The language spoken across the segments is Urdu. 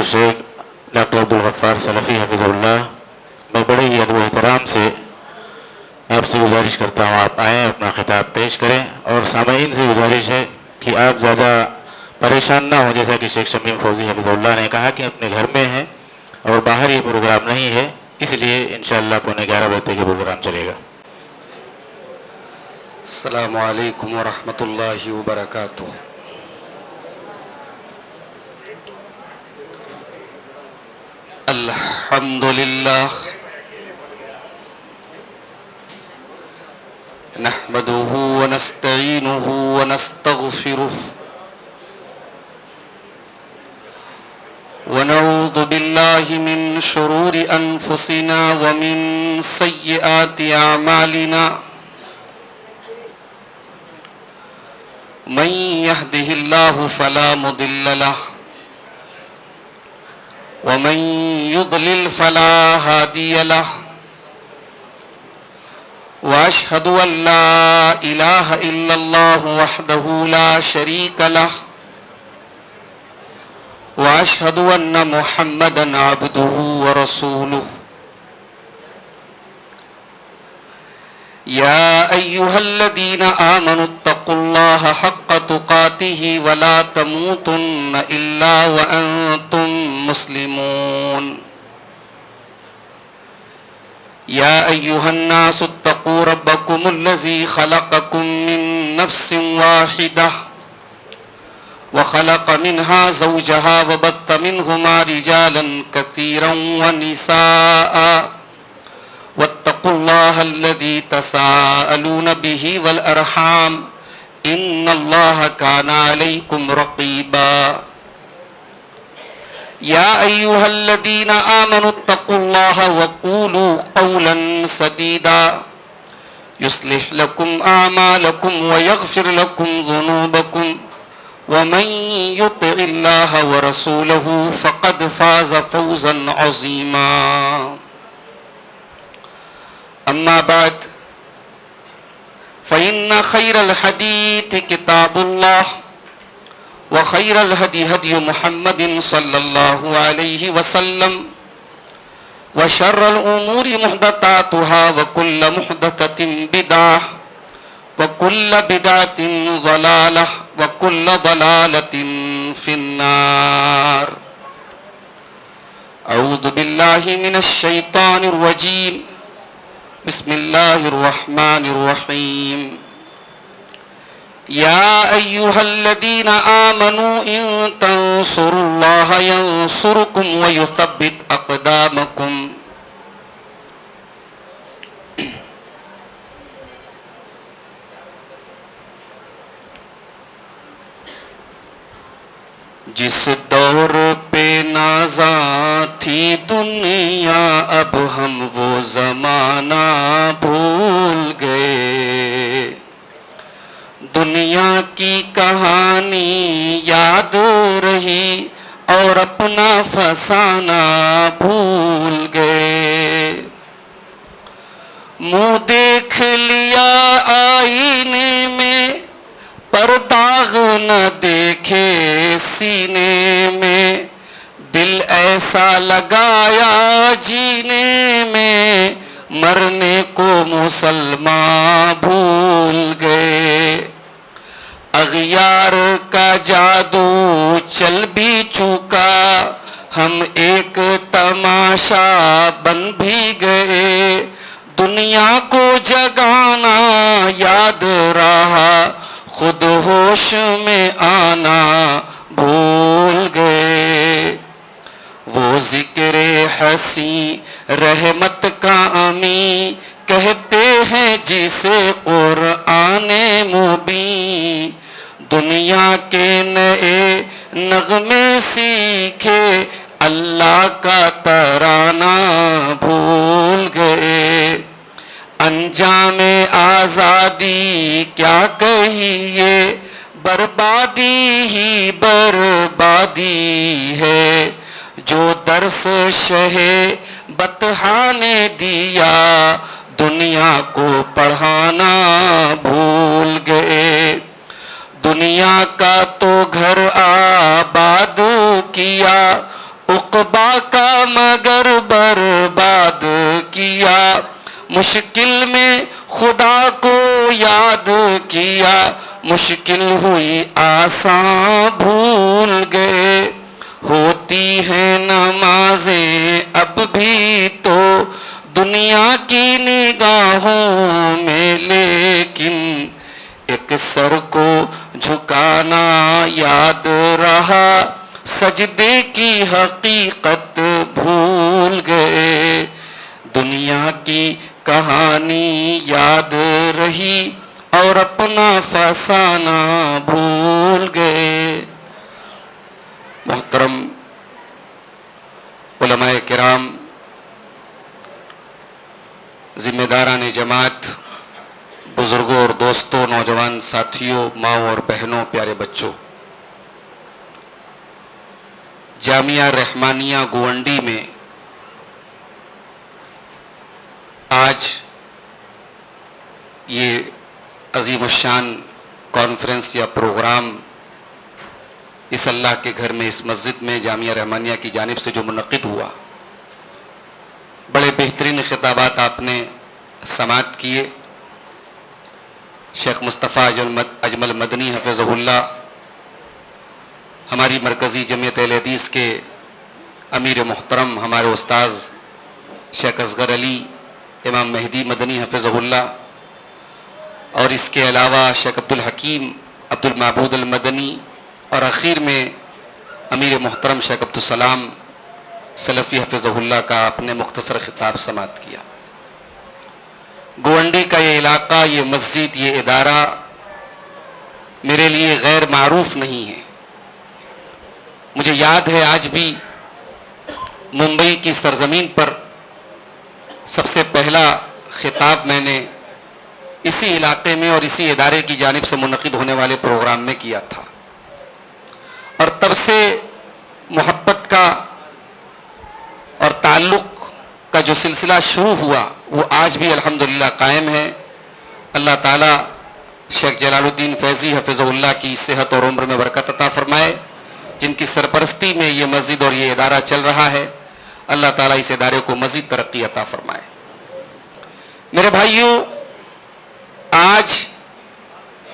الشیخ ڈاکٹر عبدالغفار سلفی حفظہ اللہ، میں بڑے ہی ادب و احترام سے آپ سے گزارش کرتا ہوں آپ آئیں، اپنا خطاب پیش کریں، اور سامعین سے گزارش ہے کہ آپ زیادہ پریشان نہ ہوں، جیسا کہ شیخ شمیم فوزی حفظہ اللہ نے کہا کہ اپنے گھر میں ہیں اور باہر یہ پروگرام نہیں ہے، اس لیے انشاءاللہ 11:15 بجے تک یہ پروگرام چلے گا۔ السلام علیکم ورحمۃ اللہ وبرکاتہ۔ الحمد للہ نحمده ونستعینه ونستغفره ونعوذ باللہ من شرور انفسنا ومن سیئات اعمالنا من يهده الله فلا مضل له ومن يضلل فلا هادي له واشهد ان لا اله الا الله وحده لا شريك له واشهد ان محمدا عبده ورسوله يا ايها الذين آمنوا اتقوا الله حق تقاته ولا تموتن الا وانتم مسلمون يا ايها الناس اتقوا ربكم الذي خلقكم من نفس واحدة وخلق منها زوجها وبث منهما رجالا كثيرا ونساء واتقوا الله الذي تساءلون به والأرحام إن الله كان عليكم رقيبا يا أيها الذين آمنوا اتقوا الله وقولوا قولا سديدا يصلح لكم أعمالكم ويغفر لكم ذنوبكم ومن يطع الله ورسوله فقد فاز فوزا عظيما أما بعد فإن خير الحديث كتاب الله وخير الهدي هدي محمد صلى الله عليه وسلم وشر الأمور محدثاتها وكل محدثة بدعة وكل بدعة ضلالة وكل ضلالة في النار أعوذ بالله من الشيطان الرجيم بسم الله الرحمن الرحيم يا أيها الذين آمنوا إن تنصروا الله ينصركم ويثبت أقدامكم جس دور پہ نازاں تھی دنیا اب ہم وہ زمانہ بھول گئے، دنیا کی کہانی یاد رہی اور اپنا فسانہ بھول گئے، منہ دیکھ لیا آئینے میں پر داغ نہ دیکھے سینے میں، دل ایسا لگایا جینے میں مرنے کو مسلمان بھول گئے، اغیار کا جادو چل بھی چکا ہم ایک تماشا بن بھی گئے، دنیا کو جگانا یاد رہا خود ہوش میں آنا بھول گئے، وہ ذکر حسین رحمت کا امی کہتے ہیں جسے قرآن مبین، دنیا کے نئے نغمے سیکھے اللہ کا ترانہ بھول گئے، انجام آزادی کیا کہیے بربادی ہی بربادی ہے، جو درس شہ بطحا نے دیا دنیا کو پڑھانا بھول گئے، دنیا کا تو گھر آباد کیا عقبا کا مگر برباد کیا، مشکل میں خدا کو یاد کیا، مشکل ہوئی آسان بھول گئے، ہوتی ہیں نمازیں اب بھی تو دنیا کی نگاہوں میں، لیکن ایک سر کو جھکانا یاد رہا، سجدے کی حقیقت بھول گئے، دنیا کی کہانی یاد رہی اور اپنا فسانہ بھول گئے۔ محترم علماء کرام، ذمہ داران جماعت، بزرگوں اور دوستوں، نوجوان ساتھیوں، ماؤں اور بہنوں، پیارے بچوں، جامعہ رحمانیہ گونڈی میں آج یہ عظیم الشان کانفرنس یا پروگرام اس اللہ کے گھر میں، اس مسجد میں جامعہ رحمانیہ کی جانب سے جو منعقد ہوا، بڑے بہترین خطابات آپ نے سماعت کیے۔ شیخ مصطفیٰ اجمل مدنی حفظہ اللہ، ہماری مرکزی جمعیت اہل حدیث کے امیر محترم، ہمارے استاذ شیخ اصغر علی امام مہدی مدنی حفظہ اللہ، اور اس کے علاوہ شیخ عبدالحکیم عبد المعبود المدنی، اور آخر میں امیر محترم شیخ عبدالسلام سلفی حفظہ اللہ کا اپنے مختصر خطاب سماعت کیا۔ گونڈی کا یہ علاقہ، یہ مسجد، یہ ادارہ میرے لیے غیر معروف نہیں ہے۔ مجھے یاد ہے آج بھی ممبئی کی سرزمین پر سب سے پہلا خطاب میں نے اسی علاقے میں اور اسی ادارے کی جانب سے منعقد ہونے والے پروگرام میں کیا تھا، اور تب سے محبت کا اور تعلق کا جو سلسلہ شروع ہوا وہ آج بھی الحمدللہ قائم ہے۔ اللہ تعالیٰ شیخ جلال الدین فیضی حفظہ اللہ کی صحت اور عمر میں برکت عطا فرمائے، جن کی سرپرستی میں یہ مسجد اور یہ ادارہ چل رہا ہے۔ اللہ تعالیٰ اس ادارے کو مزید ترقی عطا فرمائے۔ میرے بھائیوں، آج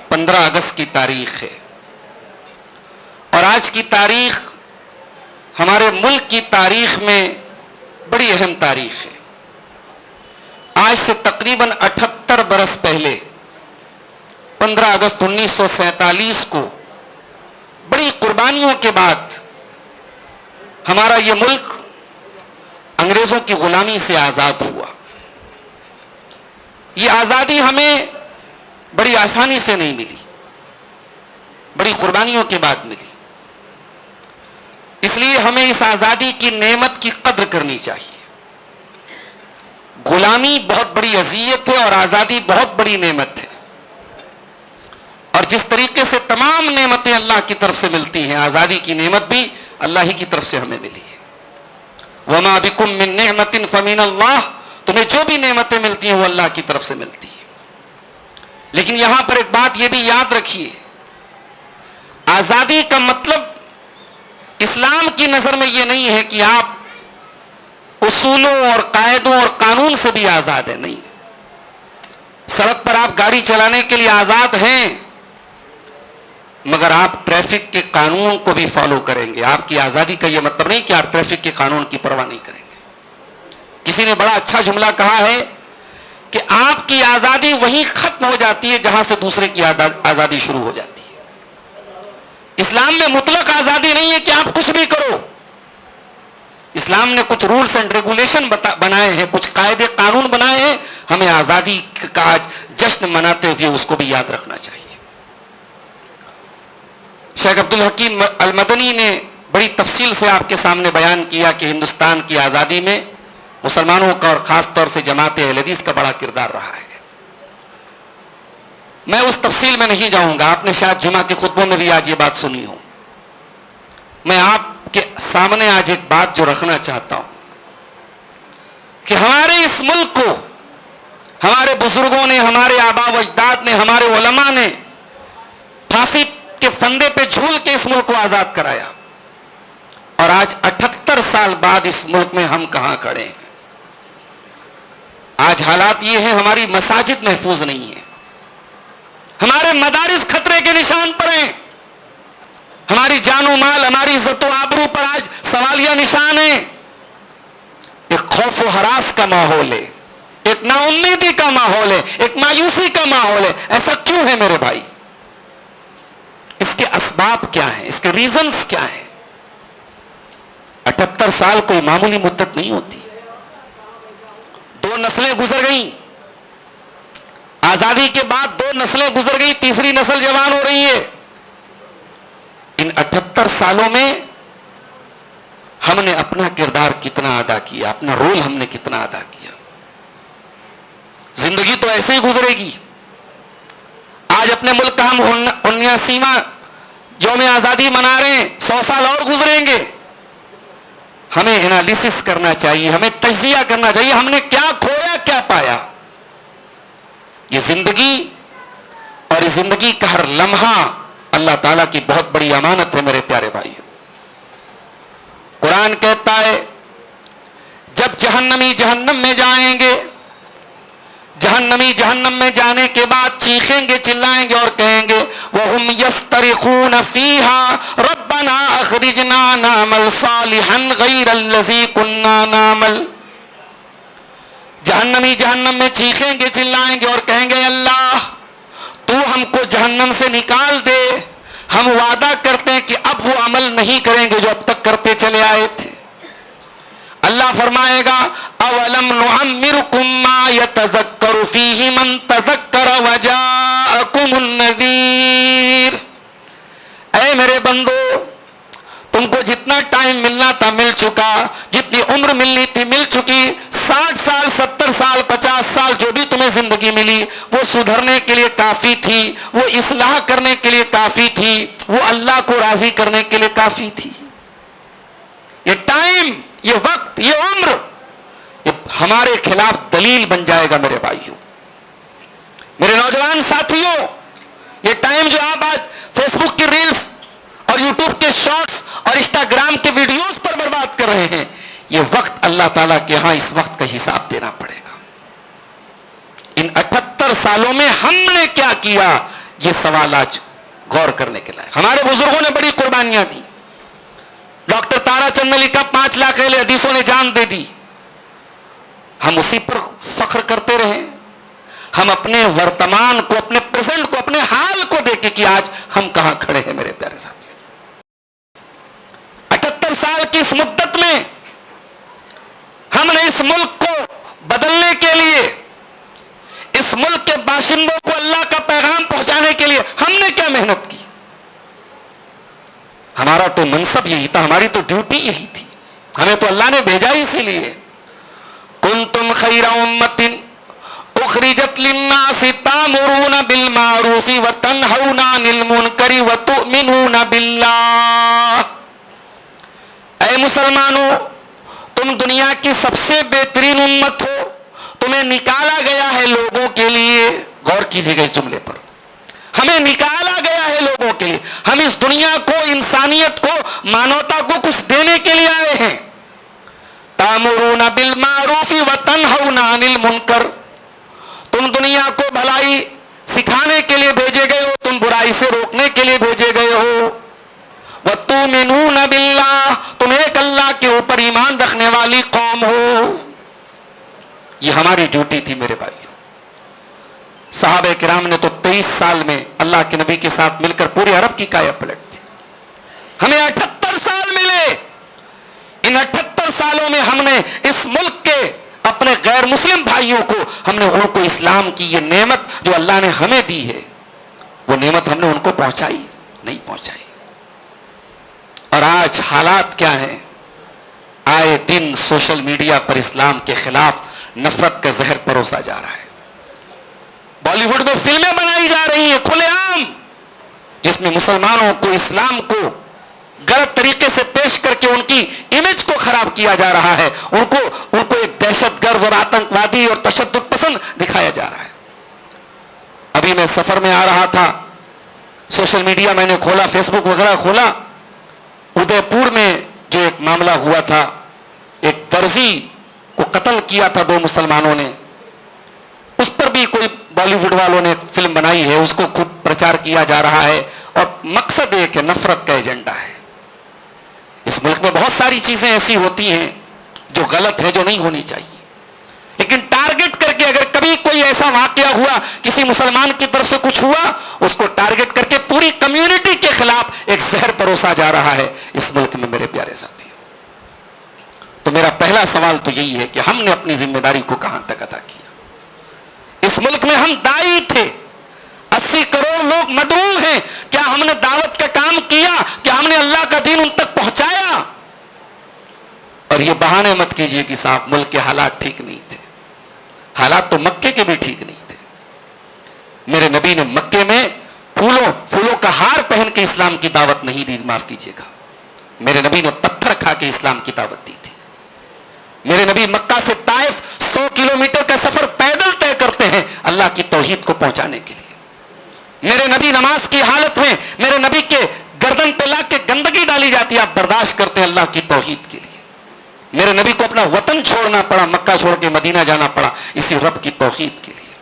15 اگست کی تاریخ ہے، اور آج کی تاریخ ہمارے ملک کی تاریخ میں بڑی اہم تاریخ ہے۔ آج سے تقریباً 78 برس پہلے 15 اگست 1947 کو بڑی قربانیوں کے بعد ہمارا یہ ملک انگریزوں کی غلامی سے آزاد ہوا۔ یہ آزادی ہمیں بڑی آسانی سے نہیں ملی، بڑی قربانیوں کے بعد ملی۔ اس لیے ہمیں اس آزادی کی نعمت کی قدر کرنی چاہیے۔ غلامی بہت بڑی اذیت ہے اور آزادی بہت بڑی نعمت ہے، اور جس طریقے سے تمام نعمتیں اللہ کی طرف سے ملتی ہیں، آزادی کی نعمت بھی اللہ ہی کی طرف سے ہمیں ملی ہے۔ وَمَا بِكُم مِّن نِّعْمَةٍ فَمِنَ اللَّهِ، تمہیں جو بھی نعمتیں ملتی ہیں وہ اللہ کی طرف سے ملتی ہیں۔ لیکن یہاں پر ایک بات یہ بھی یاد رکھیے، آزادی کا مطلب اسلام کی نظر میں یہ نہیں ہے کہ آپ اصولوں اور قاعدوں اور قانون سے بھی آزاد ہیں، نہیں۔ سڑک پر آپ گاڑی چلانے کے لیے آزاد ہیں، مگر آپ ٹریفک کے قانون کو بھی فالو کریں گے۔ آپ کی آزادی کا یہ مطلب نہیں کہ آپ ٹریفک کے قانون کی پرواہ نہیں کریں گے۔ کسی نے بڑا اچھا جملہ کہا ہے کہ آپ کی آزادی وہیں ختم ہو جاتی ہے جہاں سے دوسرے کی آزادی شروع ہو جاتی ہے۔ اسلام میں مطلق آزادی نہیں ہے کہ آپ کچھ بھی کرو۔ اسلام نے کچھ رولز اینڈ ریگولیشن بنائے ہیں، کچھ قاعدے قانون بنائے ہیں، ہمیں آزادی کا جشن مناتے ہوئے اس کو بھی یاد رکھنا چاہیے۔ شیخ عبدالحکیم المدنی نے بڑی تفصیل سے آپ کے سامنے بیان کیا کہ ہندوستان کی آزادی میں مسلمانوں کا اور خاص طور سے جماعت اہل حدیث کا بڑا کردار رہا ہے۔ میں اس تفصیل میں نہیں جاؤں گا، آپ نے شاید جمعہ کے خطبوں میں بھی آج یہ بات سنی ہو۔ میں آپ کے سامنے آج ایک بات جو رکھنا چاہتا ہوں کہ ہمارے اس ملک کو ہمارے بزرگوں نے، ہمارے آباء و اجداد نے، ہمارے علماء نے پھانسی کے پھندے پہ جھول کے اس ملک کو آزاد کرایا، اور آج 78 78 سال بعد اس ملک میں ہم کہاں کھڑے ہیں. آج حالات یہ ہیں, ہماری مساجد محفوظ نہیں ہیں, ہمارے مدارس خطرے کے نشان پر ہیں, ہماری جان و مال, ہماری عزت و آبرو پر آج سوالیہ نشان ہیں. ایک خوف و ہراس کا ماحول ہے, ایک نا امیدی کا ماحول ہے, ایک مایوسی کا ماحول ہے. ایسا کیوں ہے میرے بھائی؟ اس کے اسباب کیا ہیں, اس کے ریزنز کیا ہیں؟ 78 سال کوئی معمولی مدت نہیں ہوتی. 2 نسلیں گزر گئیں, آزادی کے بعد 2 نسلیں گزر گئی, تیسری نسل جوان ہو رہی ہے. ان 78 سالوں میں ہم نے اپنا کردار کتنا ادا کیا, اپنا رول ہم نے کتنا ادا کیا؟ زندگی تو ایسے ہی گزرے گی. آج اپنے ملک کا ہم 79واں یوم آزادی منا رہے ہیں, 100 سال اور گزریں گے. ہمیں انالیسس کرنا چاہیے, ہمیں تجزیہ کرنا چاہیے, ہم نے کیا کھویا, کیا پایا. یہ زندگی اور اس زندگی کا ہر لمحہ اللہ تعالیٰ کی بہت بڑی امانت ہے میرے پیارے بھائیوں. قرآن کہتا ہے جب جہنمی جہنم میں جائیں گے, جہنمی جہنم میں جانے کے بعد چیخیں گے, چلائیں گے اور کہیں گے وَهُمْ يَسْتَرِخُونَ فِيهَا رَبَّنَا أَخْرِجْنَا نَعْمَلْ صَالِحًا غَيْرَ الَّذِي كُنَّا نَعْمَلْ. جہنمی جہنم میں چیخیں گے, چلائیں گے اور کہیں گے اللہ تو ہم کو جہنم سے نکال دے, ہم وعدہ کرتے ہیں کہ اب وہ عمل نہیں کریں گے جو اب تک کرتے چلے آئے تھے. اللہ فرمائے گا اولم نعمرکم ما یتذکر فیہ من تذکر وجاءکم النذیر. اے میرے بندو, تم کو جتنا ٹائم ملنا تھا مل چکا, جتنی عمر ملنی تھی مل چکی. 60 سال 70 سال 50 سال جو بھی تمہیں زندگی ملی وہ سدھرنے کے لیے کافی تھی, وہ اصلاح کرنے کے لیے کافی تھی, وہ اللہ کو راضی کرنے کے لیے کافی تھی. یہ ٹائم, یہ وقت, یہ عمر یہ ہمارے خلاف دلیل بن جائے گا میرے بھائیوں, میرے نوجوان ساتھیوں. یہ ٹائم جو آپ آج فیس بک کی ریلز اور یوٹیوب کے شارٹس اور انسٹاگرام کے ویڈیوز پر برباد کر رہے ہیں, یہ وقت اللہ تعالیٰ کے ہاں اس وقت کا حساب دینا پڑے گا. ان 78 سالوں میں ہم نے کیا کیا, یہ سوال آج غور کرنے کے لائق. ہمارے بزرگوں نے بڑی قربانیاں دی. ڈاکٹر تارا چند نے لکھا 5 لاکھ اہل حدیثوں نے جان دے دی. ہم اسی پر فخر کرتے رہے. ہم اپنے ورتمان کو, اپنے پریزنٹ کو, اپنے حال کو دیکھیں کہ آج ہم کہاں کھڑے ہیں میرے پیارے ساتھیوں. 78 سال کی اس مدت میں ہم نے اس ملک کو بدلنے کے لیے, اس ملک کے باشندوں کو اللہ کا پیغام پہنچانے کے لیے ہم نے کیا محنت کی. ہمارا تو منصب یہی تھا, ہماری تو ڈیوٹی یہی تھی, ہمیں تو اللہ نے بھیجا ہی اسی لیے. کنتم خیر امۃ اخرجت للناس تأمرون بالمعروف وتنہون عن المنکر وتؤمنون باللہ. اے مسلمانوں, تم دنیا کی سب سے بہترین امت ہو, تمہیں نکالا گیا ہے لوگوں کے لیے. غور کیجیے گا اس جملے پر, ہمیں نکالا گیا ہے لوگوں کے لیے. ہم اس دنیا کو, انسانیت کو, مانوتا کو کچھ دینے کے لیے آئے ہیں. تأمرون بالمعروف وتنہون عن المنکر, تم دنیا کو بھلائی سکھانے کے لیے بھیجے گئے ہو, تم برائی سے روکنے کے لیے بھیجے گئے ہو. وتؤمنون باللہ, تم ایک اللہ کے اوپر ایمان رکھنے والی قوم ہو. یہ ہماری ڈیوٹی تھی میرے بھائیوں. صحابہ کرام نے تو 23 سال میں اللہ کے نبی کے ساتھ مل کر پورے عرب کی کایا پلٹ تھی. ہمیں 78 سال ملے. ان 78 سالوں میں ہم نے اس ملک کے اپنے غیر مسلم بھائیوں کو, ہم نے ان کو اسلام کی یہ نعمت جو اللہ نے ہمیں دی ہے, وہ نعمت ہم نے ان کو پہنچائی نہیں پہنچائی. اور آج حالات کیا ہیں, آئے دن سوشل میڈیا پر اسلام کے خلاف نفرت کا زہر پروسا جا رہا ہے. بالی ووڈ میں فلمیں بنائی جا رہی ہیں کھلے عام, جس میں مسلمانوں کو, اسلام کو غلط طریقے سے پیش کر کے ان کی امیج کو خراب کیا جا رہا ہے. ان کو ایک دہشت گرد اور آتنکوادی اور تشدد پسند دکھایا جا رہا ہے. ابھی میں سفر میں آ رہا تھا, سوشل میڈیا میں نے کھولا, فیس بک وغیرہ کھولا, ادے پور میں جو ایک ایک معاملہ ہوا تھا, ایک درزی کو قتل کیا تھا 2 مسلمانوں نے, اس پر بھی کوئی بالی ووڈ والوں نے ایک فلم بنائی ہے, اس کو خوب پرچار کیا جا رہا ہے, اور مقصد ایک ہے, نفرت کا ایجنڈا ہے. اس ملک میں بہت ساری چیزیں ایسی ہوتی ہیں جو غلط ہے, جو نہیں ہونی چاہیے, لیکن ٹارگٹ کر کے اگر کبھی کوئی ایسا واقعہ ہوا, کسی مسلمان کی طرف سے کچھ ہوا, اس کو ٹارگٹ کر کے پوری کمیونٹی کے خلاف ایک زہر پروسا جا رہا ہے اس ملک میں میرے پیارے ساتھی. تو میرا پہلا سوال تو یہی ہے کہ ہم نے اپنی ذمہ داری کو کہاں تک ادا کیا. اس ملک میں ہم داعی تھے, 80 کروڑ لوگ مدعو ہیں, کیا ہم نے دعوت کا کام کیا, کیا ہم نے اللہ کا دین ان تک پہنچایا؟ اور یہ بہانے مت کیجئے کہ صاحب ملک کے حالات ٹھیک نہیں تھے. حالات تو مکے کے بھی ٹھیک نہیں تھے. میرے نبی نے مکے میں پھولوں کا ہار پہن کے اسلام کی دعوت نہیں دی, معاف کیجئے گا, میرے نبی نے پتھر کھا کے اسلام کی دعوت دی تھی. میرے نبی مکہ سے طائف 100 کلومیٹر کا سفر پیدل طے کرتے ہیں اللہ کی توحید کو پہنچانے کے لیے. میرے نبی نماز کی حالت میں میرے نبی کے گردن پہ لا کے گندگی ڈالی جاتی ہے, آپ برداشت کرتے ہیں اللہ کی توحید کے لیے. میرے نبی کو اپنا وطن چھوڑنا پڑا, مکہ چھوڑ کے مدینہ جانا پڑا اسی رب کی توحید کے لیے.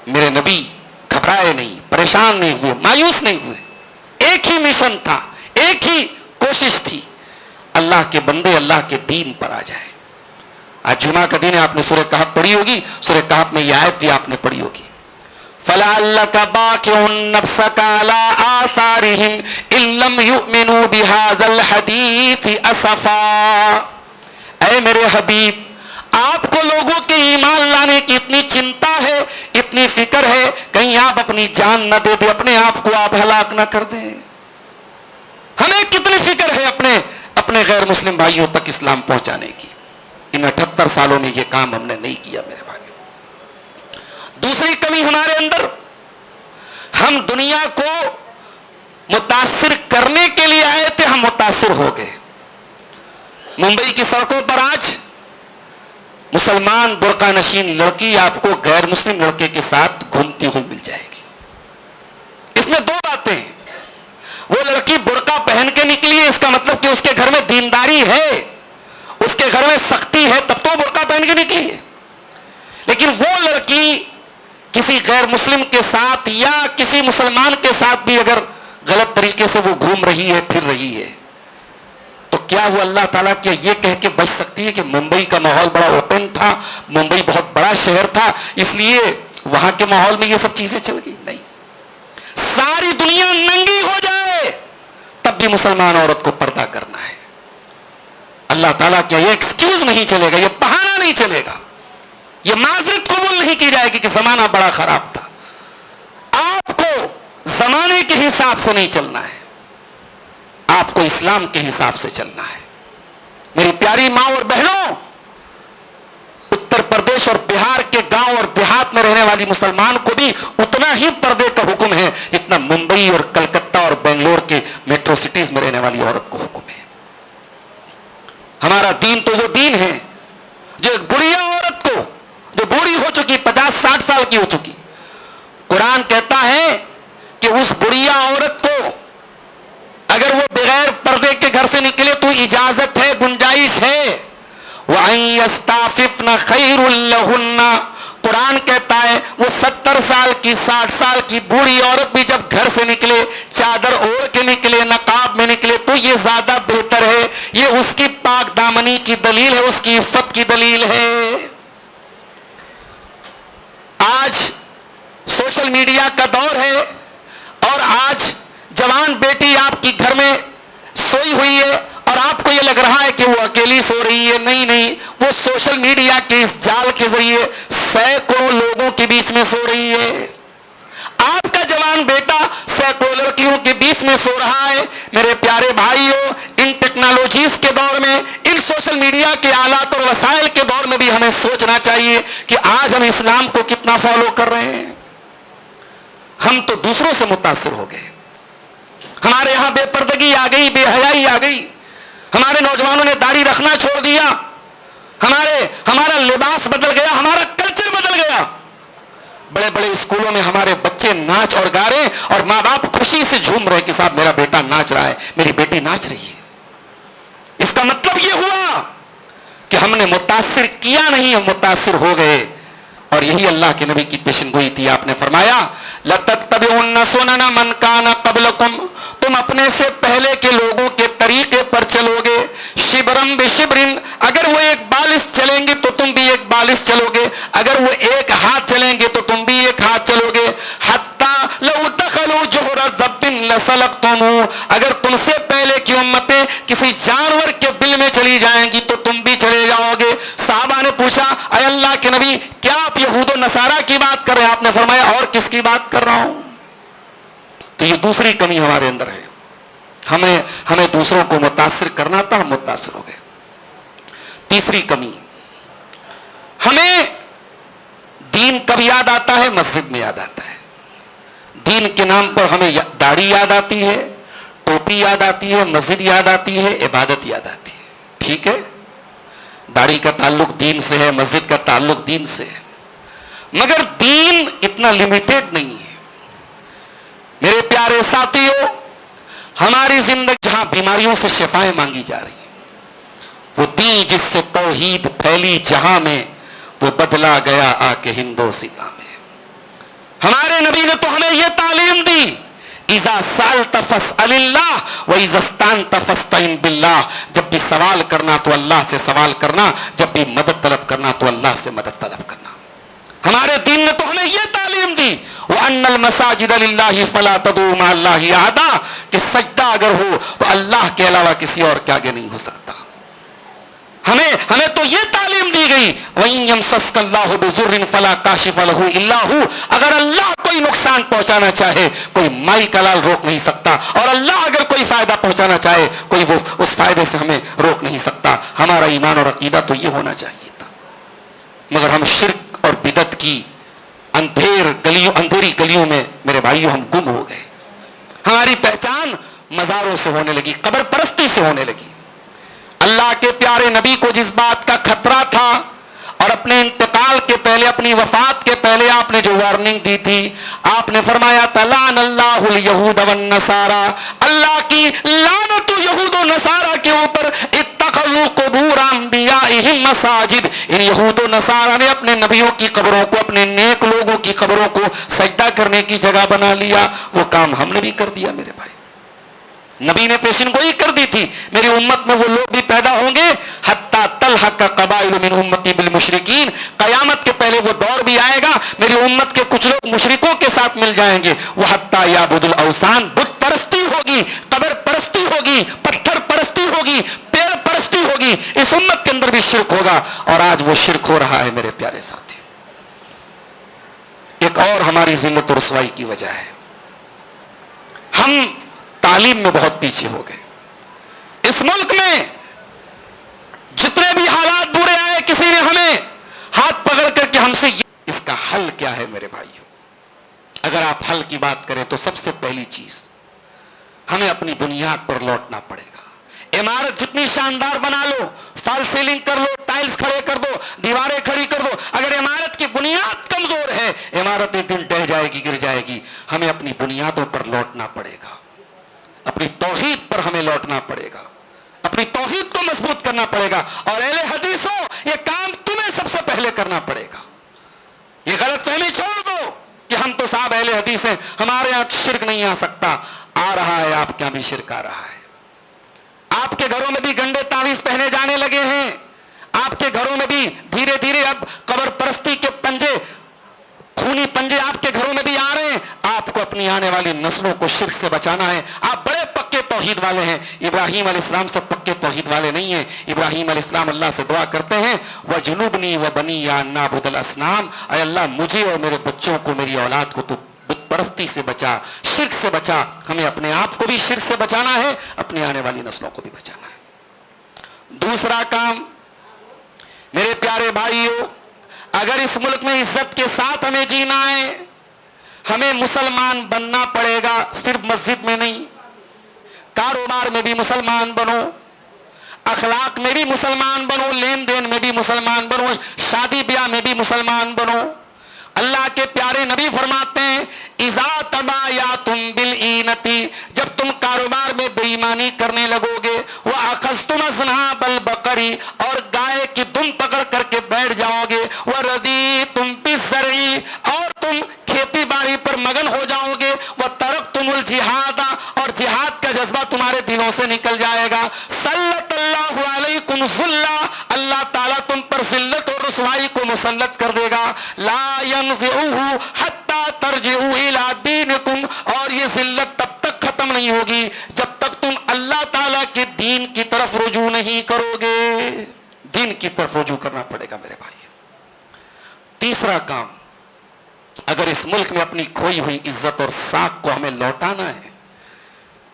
میرے نبی گھبرائے نہیں, پریشان نہیں ہوئے, مایوس نہیں ہوئے. ایک ہی مشن تھا, ایک ہی کوشش تھی, اللہ کے بندے اللہ کے دین پر آ جائیں. آج جمعہ کا دن ہے, آپ نے سورہ کہف پڑھی ہوگی, سورہ کہف میں یہ آیت بھی آپ نے پڑھی ہوگی, فَلَعَلَّكَ بَاخِعٌ نَفْسَكَ عَلَىٰ آثَارِهِمْ إِن لَّمْ يُؤْمِنُوا بِهَٰذَا الْحَدِيثِ أَسَفًا. اے میرے حبیب, آپ کو لوگوں کے ایمان لانے کی اتنی چنتا ہے, اتنی فکر ہے, کہیں آپ اپنی جان نہ دے دیں, اپنے آپ کو آپ ہلاک نہ کر دیں. ہمیں کتنی فکر ہے اپنے غیر مسلم بھائیوں تک اسلام پہنچانے کی. ان 78 سالوں میں یہ کام ہم نے نہیں کیا میرے بھائی. دوسری کمی ہمارے اندر, ہم دنیا کو متاثر کرنے کے لیے آئے تھے, ہم متاثر ہو گئے. ممبئی کی سڑکوں پر آج مسلمان برقع نشین لڑکی آپ کو غیر مسلم لڑکے کے ساتھ گھومتی ہوئی مل جائے گی. اس میں 2 باتیں ہیں. وہ لڑکی برقع پہن کے نکلی ہے, اس کا مطلب کہ اس کے گھر میں دینداری ہے, اس کے گھر میں سختی ہے, تب تو برقع پہن کے نکلی ہے. لیکن وہ لڑکی کسی غیر مسلم کے ساتھ یا کسی مسلمان کے ساتھ بھی اگر غلط طریقے سے وہ گھوم رہی ہے, پھر رہی ہے, تو کیا وہ اللہ تعالیٰ کیا یہ کہہ کے بچ سکتی ہے کہ ممبئی کا ماحول بڑا اوپن تھا, ممبئی بہت بڑا شہر تھا, اس لیے وہاں کے ماحول میں یہ سب چیزیں چل گئی؟ نہیں. ساری دنیا ننگی ہو جائے تب بھی مسلمان عورت کو پردہ کرنا ہے. اللہ تعالیٰ کیا یہ ایکسکیوز نہیں چلے گا, یہ بہانہ نہیں چلے گا, یہ معذرت قبول نہیں کی جائے گی کہ زمانہ بڑا خراب تھا. آپ کو زمانے کے حساب سے نہیں چلنا ہے, آپ کو اسلام کے حساب سے چلنا ہے. میری پیاری ماں اور بہنوں, اتر پردیش اور بہار کے گاؤں اور دیہات میں رہنے والی مسلمان کو بھی اتنا ہی پردے کا حکم ہے جتنا ممبئی اور کلکتہ اور بنگلور کے میٹرو سٹیز میں رہنے والی عورت کو حکم ہے. ہمارا دین تو وہ دین ہے جو ایک بڑھیا عورت کو, جو بوڑھی ہو چکی, 50-60 سال کی ہو چکی, قرآن کہتا ہے کہ اس بڑھیا عورت کو اگر وہ بغیر پردے کے گھر سے نکلے تو اجازت ہے, گنجائش ہے. وَأَن يَسْتَعْفِفْنَ خَيْرٌ لَهُنَّ, قرآن کہتا ہے وہ 70 سال کی, 60 سال کی بوڑھی عورت بھی جب گھر سے نکلے, چادر اوڑھ کے نکلے, نقاب میں نکلے, تو یہ زیادہ بہتر ہے. یہ اس کی پاک دامنی کی دلیل ہے, اس کی عفت کی دلیل ہے. آج سوشل میڈیا کا دور ہے اور آج جوان بیٹی آپ کی گھر میں سوئی ہوئی ہے اور آپ کو یہ لگ رہا ہے کہ وہ اکیلی سو رہی ہے. نہیں, وہ سوشل میڈیا کے اس جال کے ذریعے سینکڑوں لوگوں کے بیچ میں سو رہی ہے. آپ کا جوان بیٹا سینکڑوں لڑکیوں کے بیچ میں سو رہا ہے. میرے پیارے بھائیوں, ان ٹیکنالوجیز کے دور میں, ان سوشل میڈیا کے آلات اور وسائل کے دور میں بھی ہمیں سوچنا چاہیے کہ آج ہم اسلام کو کتنا فالو کر رہے ہیں. ہم تو دوسروں سے متاثر ہو گئے. ہمارے یہاں بے پردگی آ گئی, بے حیائی آ گئی, ہمارے نوجوانوں نے داڑھی رکھنا چھوڑ دیا, ہمارا لباس بدل گیا, ہمارا کلچر بدل گیا. بڑے بڑے اسکولوں میں ہمارے بچے ناچ اور گا رہے اور ماں باپ خوشی سے جھوم رہے کہ صاحب میرا بیٹا ناچ رہا ہے, میری بیٹی ناچ رہی ہے. کہ ہم نے متاثر کیا نہیں، ہم متاثر ہو گئے. اور یہی اللہ کے نبی کی پیشن گوئی تھی. آپ نے فرمایا لَتَتَّبِعُنَّ سُنَنَ مَنْ كَانَ قَبْلَكُمْ، تم اپنے سے پہلے کے لوگوں کے طریقے پر چلو گے. شبرم بشبرن، اگر وہ ایک بالش چلیں گے تو تم بھی ایک بالش چلو گے، اگر وہ ایک ہاتھ چلیں گے تو تم بھی ایک ہاتھ چلو گے. حَتَّى لَوْ دَخَلُوا جُحْرَ ضَبٍّ لَسَلَكْتُمُوهُ، اگر تم سے پہلے کی امتیں کسی جانور کے بل میں چلی جائیں گی تو تم بھی چلے جاؤ گے. صحابہ نے پوچھا اے اللہ کے نبی کیا آپ یہود و نصارہ کی بات کر رہے ہیں؟ آپ نے فرمایا اور کس کی بات کر رہا ہوں. تو یہ دوسری کمی ہمارے اندر ہے. ہمیں دوسروں کو متاثر کرنا تھا، ہم متاثر ہو گئے. تیسری کمی، ہمیں دین کب یاد آتا ہے؟ مسجد میں یاد آتا ہے. دین کے نام پر ہمیں داڑھی یاد آتی ہے، ٹوپی یاد آتی ہے، مسجد یاد آتی ہے، عبادت یاد آتی ہے. ٹھیک ہے، داڑھی کا تعلق دین سے ہے، مسجد کا تعلق دین سے ہے، مگر دین اتنا لمیٹڈ نہیں ہے. میرے پیارے ساتھیوں، ہماری زندگی جہاں بیماریوں سے شفائیں مانگی جا رہی ہیں، وہ دین جس سے توحید پھیلی جہاں میں، وہ بدلا گیا آ کے ہندوستان میں. ہمارے نبی نے تو ہمیں یہ تعلیم دی اذا سألت فاسأل اللہ واذا استعنت فاستعن باللہ، جب بھی سوال کرنا تو اللہ سے سوال کرنا، جب بھی مدد طلب کرنا تو اللہ سے مدد طلب کرنا. ہمارے دین نے تو ہمیں یہ تعلیم دی وَأَنَّ الْمَسَاجِدَ لِلَّهِ فَلَا تَدْعُوا مَعَ اللَّهِ أَحَدًا، کہ سجدہ اگر ہو تو اللہ کے علاوہ کسی اور کے آگے نہیں ہو سکتا. ہمیں تو یہ تعلیم دی گئی وَإِن يَمْسَسْكَ اللَّهُ بِضُرٍّ فَلَا كَاشِفَ لَهُ إِلَّا هُوَ، اگر اللہ کوئی نقصان پہنچانا چاہے کوئی مائی کا لال روک نہیں سکتا، اور اللہ اگر کوئی فائدہ پہنچانا چاہے کوئی وہ اس فائدے سے ہمیں روک نہیں سکتا. ہمارا ایمان اور عقیدہ تو یہ ہونا چاہیے تھا، مگر ہم شرک اور بدعت کی اندھیری گلیوں میں میرے بھائیوں ہم گم ہو گئے. ہماری پہچان مزاروں سے ہونے لگی، قبر پرستی سے ہونے لگی. اللہ کے پیارے نبی کو جس بات کا خطرہ تھا اور اپنے انتقال کے پہلے، اپنی وفات کے پہلے آپ نے جو وارننگ دی تھی، آپ نے فرمایا لعن اللہ الیہود والنصارى، اللہ کی لعنت یہود و نصارہ کے اوپر، اتخذوا قبور انبیائہم مساجد، ان یہود و نصارہ نے اپنے نبیوں کی قبروں کو، اپنے نیک لوگوں کی قبروں کو سجدہ کرنے کی جگہ بنا لیا. وہ کام ہم نے بھی کر دیا میرے بھائی. نبی نے پیشن گوئی کر دی تھی میری امت میں وہ لوگ بھی پیدا ہوں گے حتی تلحق قبائل من امتی بالمشرکین، قیامت کے پہلے وہ دور بھی آئے گا میری امت کے کچھ لوگ مشرکوں کے ساتھ مل جائیں گے. وہ حتی یعبد الاوثان، بت پرستی ہوگی، قبر پرستی ہوگی، پتھر پرستی ہوگی، پیڑ پرستی ہوگی. اس امت کے اندر بھی شرک ہوگا، اور آج وہ شرک ہو رہا ہے میرے پیارے ساتھی. ایک اور ہماری ذلت و رسوائی کی وجہ ہے، ہم تعلیم میں بہت پیچھے ہو گئے. اس ملک میں جتنے بھی حالات برے آئے، کسی نے ہمیں ہاتھ پکڑ کر کے ہم سے اس کا حل کیا ہے میرے بھائیوں؟ اگر آپ حل کی بات کریں تو سب سے پہلی چیز ہمیں اپنی بنیاد پر لوٹنا پڑے گا. عمارت جتنی شاندار بنا لو، فال سیلنگ کر لو، ٹائلز کھڑے کر دو، دیواریں کھڑی کر دو، اگر عمارت کی بنیاد کمزور ہے عمارت ایک دن ڈہ جائے گی، گر جائے گی. ہمیں اپنی بنیادوں پر لوٹنا پڑے گا، اپنی توحید پر ہمیں لوٹنا پڑے گا، اپنی توحید کو مضبوط کرنا پڑے گا. اور اہل حدیثوں، یہ کام تمہیں سب سے پہلے کرنا پڑے گا. یہ غلط فہمی چھوڑ دو کہ ہم تو صاحب اہل حدیث ہیں، ہمارے یہاں شرک نہیں آ سکتا. آ رہا ہے، آپ کے یہاں بھی شرک آ رہا ہے. آپ کے گھروں میں بھی گنڈے تعویذ پہنے جانے لگے ہیں. آپ کے گھروں میں بھی دھیرے دھیرے اب قبر پرستی کے پنجے، خونی پنجے آپ کے گھروں میں بھی آ رہے ہیں. آپ کو اپنی آنے والی نسلوں کو شرک سے بچانا ہے. آپ بڑے پکے توحید والے ہیں، ابراہیم علیہ السلام سے پکے توحید والے نہیں ہیں. ابراہیم علیہ السلام اللہ سے دعا کرتے ہیں وَجُنُوبْنِي وَبَنِيَّ أَن نَّعْبُدَ الْأَصْنَامَ، اے اللہ مجھے اور میرے بچوں کو، میری اولاد کو تو بت پرستی سے بچا، شرک سے بچا. ہمیں اپنے آپ کو بھی شرک سے بچانا ہے، اپنی آنے والی نسلوں کو بھی بچانا ہے. دوسرا کام میرے پیارے بھائیوں، اگر اس ملک میں عزت کے ساتھ ہمیں جینا ہے، ہمیں مسلمان بننا پڑے گا. صرف مسجد میں نہیں، کاروبار میں بھی مسلمان بنو، اخلاق میں بھی مسلمان بنو، لین دین میں بھی مسلمان بنو، شادی بیاہ میں بھی مسلمان بنو. اللہ کے پیارے نبی فرماتے ہیں اذا تبایعتم بالعینتی، جب تم کاروبار میں بے ایمانی کرنے لگو گے، وَأَخَذْتُمْ أَذْنَابَ الْبَقَرِ، اور گائے کی تم پکڑ کر کے بیٹھ جاؤ گے، وَرَضِيتُمْ بِالزَّرْعِ، اور تم کھیتی باڑی پر مگن ہو جاؤ گے، وَتَرَكْتُمُ الْجِهَادَ، اور جہاد کا جذبہ تمہارے دلوں سے نکل جائے گا، سَلَّطَ اللَّهُ عَلَيْكُمْ ذُلًّا، اللہ تعالیٰ تم پر ذلت اور رسوائی کو مسلط کر دے گا، لَا يَنزِعُهُ حَتَّى تَرْجِعُوا إِلَىٰ دِينِكُمْ، اور یہ ذلت تب تک ختم نہیں ہوگی جب تک تم اللہ تعالیٰ کے دین کی طرف رجوع نہیں کرو گے۔ دین کی طرف رجوع کرنا پڑے گا میرے بھائی۔ تیسرا کام، اگر اس ملک میں اپنی کھوئی ہوئی عزت اور ساکھ کو ہمیں لوٹانا ہے،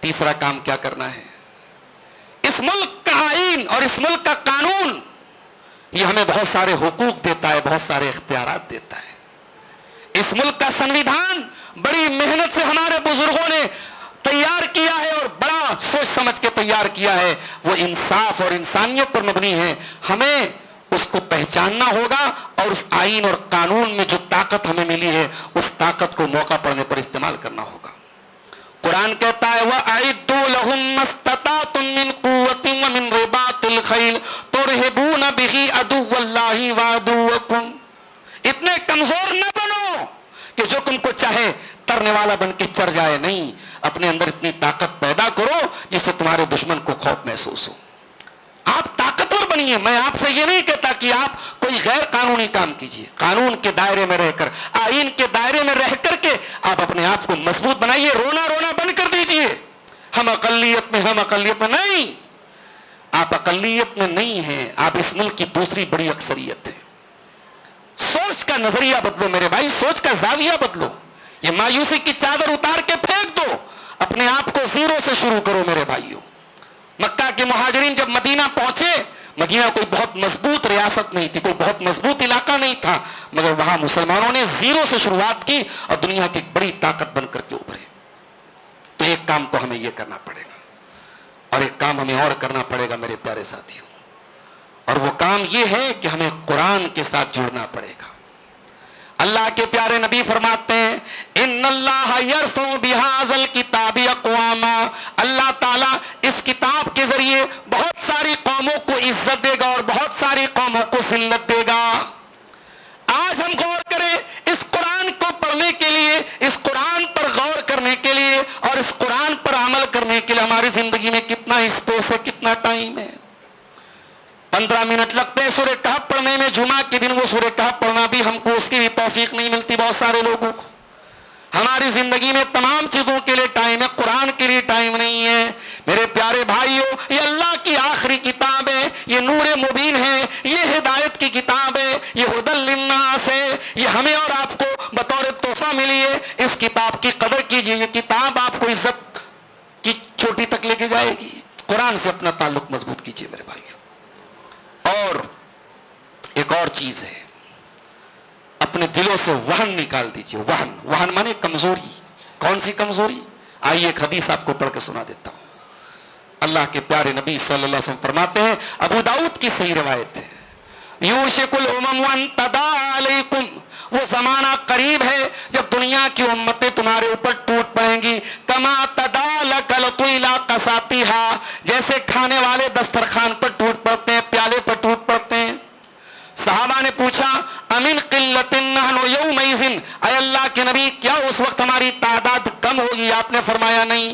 تیسرا کام کیا کرنا ہے؟ اس ملک کا آئین اور اس ملک کا قانون یہ ہمیں بہت سارے حقوق دیتا ہے، بہت سارے اختیارات دیتا ہے۔ اس ملک کا سنویدھان بڑی محنت سے ہمارے بزرگوں نے تیار کیا ہے اور بڑا سوچ سمجھ کے تیار کیا ہے، وہ انصاف اور انسانیت پر مبنی ہے۔ ہمیں اس کو پہچاننا ہوگا اور اس آئین اور قانون میں جو طاقت ہمیں ملی ہے اس طاقت کو موقع پڑنے پر استعمال کرنا ہوگا۔ قرآن کہتا ہے وَأَعِدُّوا لَهُم مَّا اسْتَطَعْتُم مِّن قُوَّةٍ وَمِن رِّبَاطِ الْخَيْلِ تُرْهِبُونَ بِهِ عَدُوَّ اللَّهِ وَعَدُوَّكُمْ، اتنے کمزور نہ بنو کہ جو تم کو چاہے ترنے والا بن کے چر جائے، نہیں، اپنے اندر اتنی طاقت پیدا کرو جس سے تمہارے دشمن کو خوف محسوس ہو۔ آپ طاقتور بنیے، میں آپ سے یہ نہیں کہتا کہ آپ کوئی غیر قانونی کام کیجیے، قانون کے دائرے میں رہ کر، آئین کے دائرے میں رہ کر کے آپ اپنے آپ کو مضبوط بنائیے، رونا رونا بند کر دیجیے ہم اقلیت میں نہیں، آپ اقلیت میں نہیں ہیں، آپ اس ملک کی دوسری بڑی اکثریت ہے۔ سوچ کا نظریہ بدلو میرے بھائی، سوچ کا زاویہ بدلو، یہ مایوسی کی چادر اتار کے پھینک دو، اپنے آپ کو زیرو سے شروع کرو میرے بھائیوں۔ مکہ کے مہاجرین جب مدینہ پہنچے، مدینہ کوئی بہت مضبوط ریاست نہیں تھی، کوئی بہت مضبوط علاقہ نہیں تھا، مگر وہاں مسلمانوں نے زیرو سے شروعات کی اور دنیا کی بڑی طاقت بن کر کے ابھرے۔ تو ایک کام تو ہمیں یہ کرنا پڑے گا، اور ایک کام ہمیں اور کرنا پڑے گا میرے پیارے ساتھیوں، اور وہ کام یہ ہے کہ ہمیں قرآن کے ساتھ جڑنا پڑے گا۔ اللہ کے پیارے نبی فرماتے ہیں ان اللہ یرفع بہذا الکتاب اقواما، اللہ تعالیٰ اس کتاب کے ذریعے بہت ساری قوموں کو عزت دے گا اور بہت ساری قوموں کو ذلت دے گا۔ آج ہم غور کریں اس قرآن کو پڑھنے کے لیے، اس قرآن پر غور کرنے کے لیے اور اس قرآن پر عمل کرنے کے لیے ہماری زندگی میں کتنا اسپیس ہے، کتنا ٹائم ہے۔ 15 منٹ لگتے ہیں سورہ کہف پڑھنے میں، جمعہ کے دن وہ سورہ کہف پڑھنا بھی ہم کو اس کی بھی توفیق نہیں ملتی بہت سارے لوگوں کو۔ ہماری زندگی میں تمام چیزوں کے لیے ٹائم ہے، قرآن کے لیے ٹائم نہیں ہے۔ میرے پیارے بھائیوں، یہ اللہ کی آخری کتاب ہے، یہ نور مبین ہے، یہ ہدایت کی کتاب ہے، یہ ہدی للناس ہے، یہ ہمیں اور آپ کو بطور تحفہ ملی ہے۔ اس کتاب کی قدر کیجیے، یہ کتاب آپ کو عزت کی چوٹی تک لے کے جائے گی۔ قرآن سے اپنا تعلق مضبوط کیجیے میرے بھائیوں۔ اور ایک اور چیز ہے، اپنے دلوں سے وہن نکال دیجئے۔ وہن مانے کمزوری۔ کون سی کمزوری؟ آئیے ایک حدیث آپ کو پڑھ کے سنا دیتا ہوں۔ اللہ کے پیارے نبی صلی اللہ علیہ وسلم فرماتے ہیں، ابو داؤد کی صحیح روایت ہے، یوشک الامم ان تداعی علیکم، وہ زمانہ قریب ہے جب دنیا کی امتیں تمہارے اوپر ٹوٹ پڑیں گی، کما تداعی الکلۃ الی قصاتھا، جیسے کھانے والے دسترخوان پر ٹوٹ پڑتے ہیں، پیالے پر ٹوٹ پڑتے ہیں۔ صحابہ نے پوچھا امن قلت نحن یومئذ، اے اللہ کے نبی کیا اس وقت ہماری تعداد کم ہوگی؟ آپ نے فرمایا نہیں،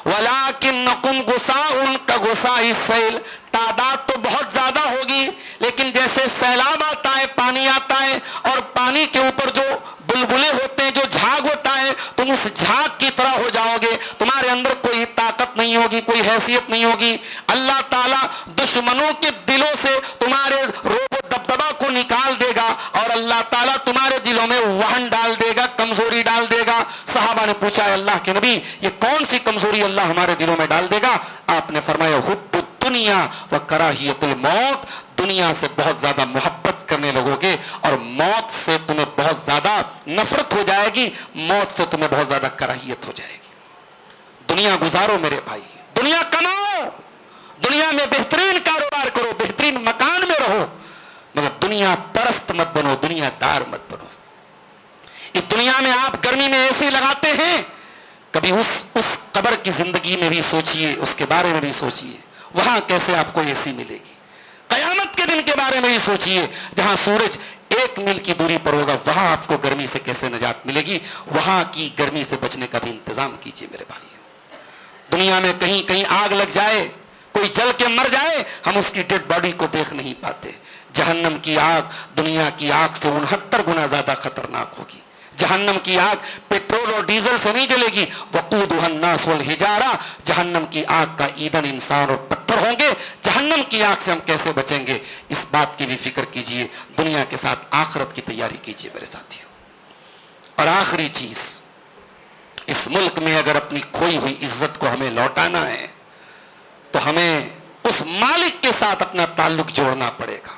ولکنکم غثاء کغثاء السیل، تعداد تو بہت زیادہ ہوگی لیکن جیسے سیلاب آتا ہے، پانی آتا ہے اور پانی کے اوپر جو بلبلے ہوتے ہیں، جو جھاگ ہوتا ہے، تم اس جھاگ کی طرح ہو جاؤ گے، تمہارے اندر کوئی طاقت نہیں ہوگی، کوئی حیثیت نہیں ہوگی۔ اللہ تعالیٰ دشمنوں کے دلوں سے تمہارے روب و دبدبا کو نکال دے گا اور اللہ تعالیٰ تمہارے دلوں میں وہن ڈال دے گا، کمزوری ڈال دے گا۔ صحابہ نے پوچھا ہے اللہ کے نبی یہ کون سی کمزوری اللہ ہمارے دلوں میں ڈال دے گا؟ آپ نے فرمایا حب الدنیا و کراہیت الموت، دنیا سے بہت زیادہ محبت کرنے لگو گے اور موت سے تمہیں بہت زیادہ نفرت ہو جائے گی، موت سے تمہیں بہت زیادہ کراہیت ہو جائے گی۔ دنیا گزارو میرے بھائی، دنیا کماؤ، دنیا میں بہترین کاروبار کرو، بہترین مکان میں رہو، مگر دنیا پرست مت بنو، دنیا دار مت بنو۔ اس دنیا میں آپ گرمی میں اے سی لگاتے ہیں، کبھی اس قبر کی زندگی میں بھی سوچئے، اس کے بارے میں بھی سوچئے، وہاں کیسے آپ کو اے سی ملے گی۔ قیامت کے دن کے بارے میں ہی سوچئے جہاں سورج 1 میل کی دوری پر ہوگا، وہاں آپ کو گرمی سے کیسے نجات ملے گی، وہاں کی گرمی سے بچنے کا بھی انتظام کیجئے میرے بھائیو۔ دنیا میں کہیں کہیں آگ لگ جائے، کوئی جل کے مر جائے، ہم اس کی ڈیڈ باڈی کو دیکھ نہیں پاتے۔ جہنم کی آگ دنیا کی آگ سے 69 گنا زیادہ خطرناک ہوگی۔ جہنم کی آگ پیٹرول اور ڈیزل سے نہیں جلے گی، وقودها الناس والحجارہ، جہنم کی آگ کا ایندھن انسان اور پتھر ہوں گے۔ جہنم کی آگ سے ہم کیسے بچیں گے، اس بات کی بھی فکر کیجئے، دنیا کے ساتھ آخرت کی تیاری کیجئے میرے ساتھیوں۔ اور آخری چیز، اس ملک میں اگر اپنی کھوئی ہوئی عزت کو ہمیں لوٹانا ہے تو ہمیں اس مالک کے ساتھ اپنا تعلق جوڑنا پڑے گا،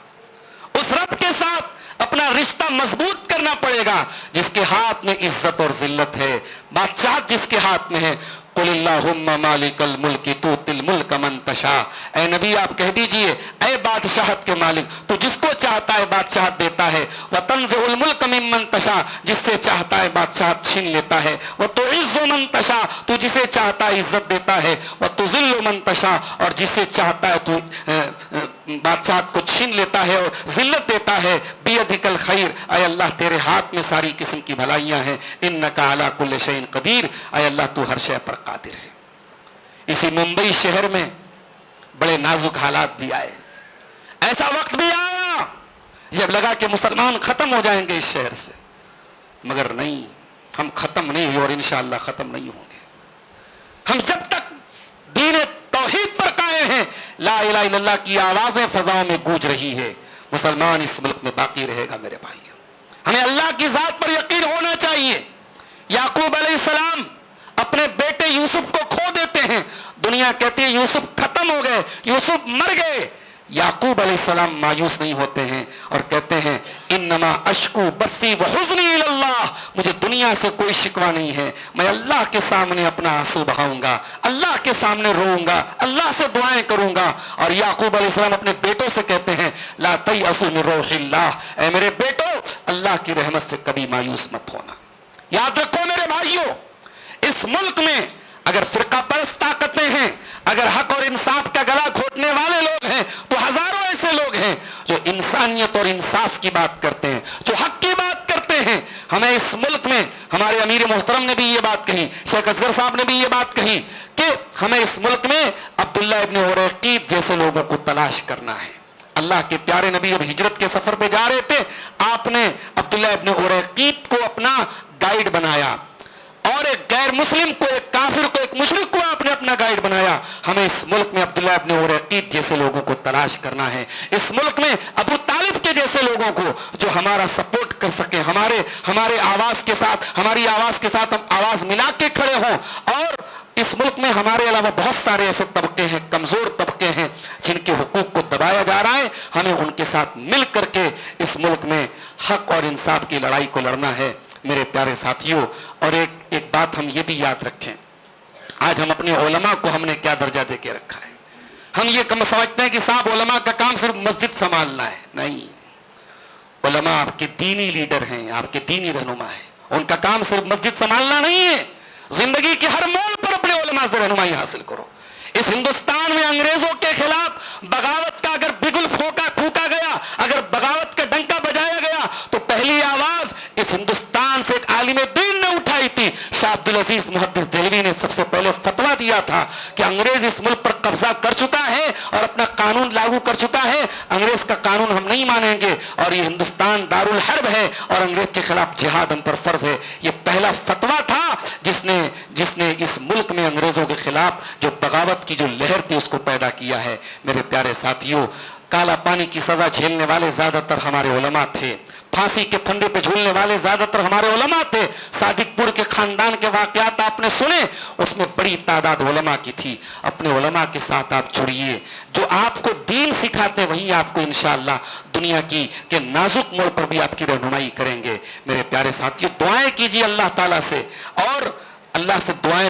اس رب کے ساتھ اپنا رشتہ مضبوط کرنا پڑے گا جس کے ہاتھ میں عزت اور ذلت ہے، بادشاہت جس کے ہاتھ میں ہے۔ قل اللہم مالک الملک تؤتی الملک من تشاء، اے نبی آپ کہہ دیجئے اے بادشاہت کے مالک، تو جس کو چاہتا ہے بادشاہت دیتا ہے، وتنزع الملک ممن تشاء، جس سے چاہتا ہے بادشاہت چھین لیتا ہے، وتعز من تشاء، تو جسے چاہتا ہے عزت دیتا ہے، وتذل من تشاء، اور جسے چاہتا ہے تو بادشاہت کو چھین لیتا ہے اور ذلت دیتا ہے۔ بیدک الخیر، اے اللہ تیرے ہاتھ میں ساری قسم کی بھلائیاں ہیں، انک علی کل شیء قدیر، اے اللہ تو ہر شے پر قادر ہے۔ اسی ممبئی شہر میں بڑے نازک حالات بھی آئے، ایسا وقت بھی آیا جب لگا کہ مسلمان ختم ہو جائیں گے اس شہر سے، مگر نہیں، ہم ختم نہیں ہوئے اور انشاءاللہ ختم نہیں ہوں گے۔ ہم جب تک دین توحید پر قائم ہیں، لا الہ الا اللہ کی آوازیں فضاؤں میں گونج رہی ہے، مسلمان اس ملک میں باقی رہے گا میرے بھائیوں۔ ہمیں اللہ کی ذات پر یقین ہونا چاہیے۔ یعقوب علیہ السلام اپنے بیٹے یوسف کو کھو دیتے ہیں، دنیا کہتی ہے یوسف ختم ہو گئے، یوسف مر گئے۔ یعقوب علیہ السلام مایوس نہیں ہوتے ہیں اور کہتے ہیں انما اشکو بثی وحزنی الی اللہ، مجھے دنیا سے کوئی شکوہ نہیں ہے، میں اللہ کے سامنے اپنا آنسو بہاؤں گا، اللہ کے سامنے روؤں گا، اللہ سے دعائیں کروں گا۔ اور یعقوب علیہ السلام اپنے بیٹوں سے کہتے ہیں لا تیأسوا من روح اللہ، اے میرے بیٹو اللہ کی رحمت سے کبھی مایوس مت ہونا۔ یاد رکھو میرے بھائیوں، اس ملک میں اگر فرقہ پرست طاقتیں ہیں، اگر حق اور انصاف کا گلا گھونٹنے والے لوگ ہیں، تو ہزاروں ایسے لوگ ہیں جو انسانیت اور انصاف کی بات کرتے ہیں، جو حق کی بات کرتے ہیں۔ ہمیں اس ملک میں ہمارے امیر محترم نے بھی یہ بات کہی، شیخ اصغر صاحب نے بھی یہ بات کہی کہ ہمیں اس ملک میں عبداللہ ابن اریقیط جیسے لوگوں کو تلاش کرنا ہے۔ اللہ کے پیارے نبی اب ہجرت کے سفر پہ جا رہے تھے، آپ نے عبداللہ ابن اریقیط کو اپنا گائیڈ بنایا، اور ایک غیر مسلم کو، ایک کافر کو، ایک مشرک کو آپ نے اپنا گائیڈ بنایا۔ ہمیں اس ملک میں عبداللہ ابن اریقیط جیسے لوگوں کو تلاش کرنا ہے، اس ملک میں ابو طالب کے جیسے لوگوں کو جو ہمارا سپورٹ کر سکیں، ہمارے آواز کے ساتھ، ہماری آواز کے ساتھ ہم آواز ملا کے کھڑے ہوں۔ اور اس ملک میں ہمارے علاوہ بہت سارے ایسے طبقے ہیں، کمزور طبقے ہیں جن کے حقوق کو دبایا جا رہا ہے، ہمیں ان کے ساتھ مل کر کے اس ملک میں حق اور انصاف کی لڑائی کو لڑنا ہے میرے پیارے ساتھیوں۔ اور ایک بات ہم یہ بھی یاد رکھیں، آج ہم اپنے علماء کو ہم نے کیا درجہ دے کے رکھا ہے۔ ہم یہ کم سمجھتے ہیں کہ صاحب علماء کا کام صرف مسجد سنبھالنا ہے، نہیں، علماء آپ کے دینی لیڈر ہیں، آپ کے دینی رہنما ہیں، ان کا کام صرف مسجد سنبھالنا نہیں ہے، زندگی کے ہر موڑ پر اپنے علماء سے رہنمائی حاصل کرو۔ اس ہندوستان میں انگریزوں کے خلاف بغاوت کا اگر بگل پھونکا گیا، اگر بغاوت کا ڈنکا بجایا گیا، تو پہلی آواز اس ہندوستان سے ایک عالم دین نے اٹھائی تھی۔ شاہ عبدالعزیز محدث دہلوی نے سب سے پہلے فتویٰ دیا تھا کہ انگریز اس ملک پر قبضہ کر چکا ہے اور اپنا قانون لاگو کر چکا ہے، انگریز کا قانون ہم نہیں مانیں گے، اور یہ ہندوستان دارالحرب ہے اور انگریز کے خلاف جہاد ہم پر فرض ہے۔ یہ پہلا فتویٰ تھا جس نے اس ملک میں انگریزوں کے خلاف جو بغاوت کی جو لہر تھی اس کو پیدا کیا ہے۔ میرے پیارے ساتھیوں، کالا پانی کی سزا جھیلنے والے زیادہ تر ہمارے علماء تھے، پھانسی کے پھندے پہ جھولنے والے زیادہ تر ہمارے علماء تھے۔ صادق پور کے خاندان کے واقعات آپ نے سنے، اس میں بڑی تعداد علماء کی تھی۔ اپنے علماء کے ساتھ آپ جڑیے، جو آپ کو دین سکھاتے وہی آپ کو انشاءاللہ دنیا کی کے نازک موڑ پر بھی آپ کی رہنمائی کریں گے۔ میرے پیارے ساتھیوں، دعائیں کیجیے اللہ تعالیٰ سے، اور اللہ سے دعائیں